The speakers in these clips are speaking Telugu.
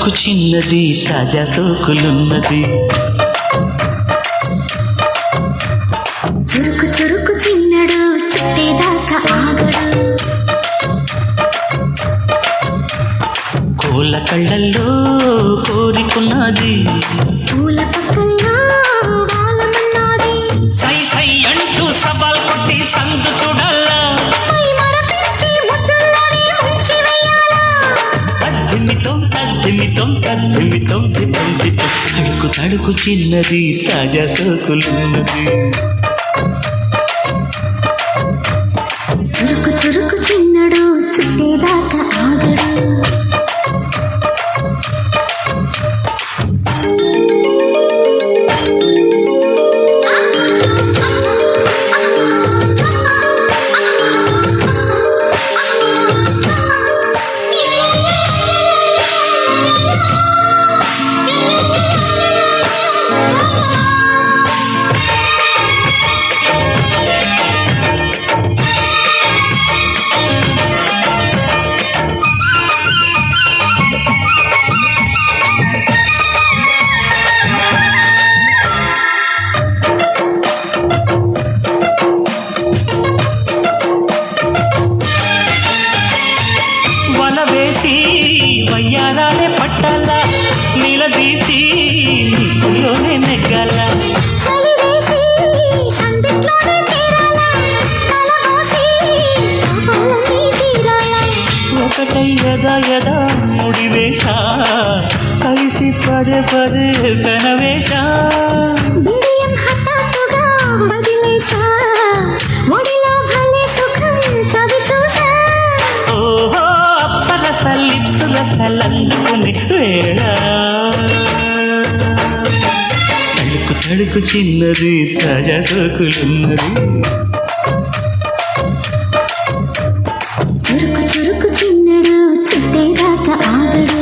తడుకు చిన్నది తాజా సోకులున్నది. చురుకు చురుకు చిన్నడు చుట్టేదాకా ఆగడు. కోళ్ళ కళ్ళల్లో కోరికున్నది. పూల పక్కల్లో వాలమన్నది. సై సై అంటూ సవాల్ కొట్టి సందు చూడాలా. పై మరపించి ముద్దుల్లోనే ముంచి వేయాలా. తద్దిమితం తద్దిమితం తద్దిమితం తితంతితం. తడుకు తడుకు చిన్నది తాజా సోకులున్నది. చురుకు చురుకు చిన్నడు చుట్టేదాకా ఆగడు. వయ్యారాలే పట్టాల నిలదీసి నీలోనే నెగ్గాల. ఒకటై యదా యదా ముడివేష కలిసి పదే పదే కనవేశ. ఓహో అప్సరస లిప్సులసలందుకుని వేళ. తడుకు తడుకు చిన్నది తాజా సోకులున్నది. చురుకు చురుకు చిన్నడు చుట్టేదాకా ఆగడు.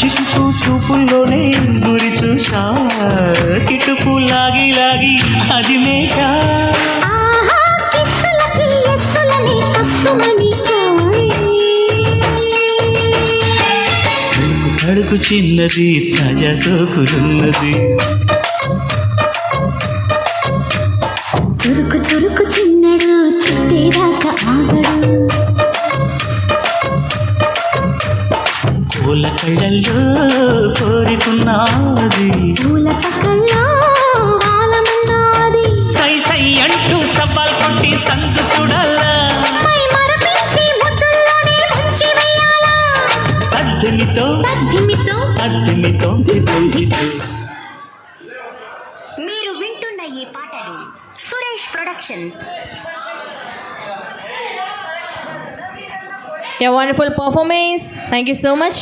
చిటుకు చూపుల్లోనే గురి చూసా. కిటుకు లాగి లాగి అది మేషా. తడుకు చిన్నది తాజా సోకులున్నది. చురుకు చురుకు చిన్నడు చుట్టేదాకా ఆగడు. పూల కళ్ళల్లో కోరికున్నది. పూల పక్కల్లో వాలమన్నది. సై సై అంటూ సవాల్ కొట్టి సందు చూడాలా. పై మరపించి ముద్దుల్లోనే ముంచి వేయాలా. తద్దిమితో తద్దిమితో తద్దిమితో తితంతితం. మీరు వింటున్న ఈ పాటలు Suresh production. Yeah, wonderful performance. Thank you so much.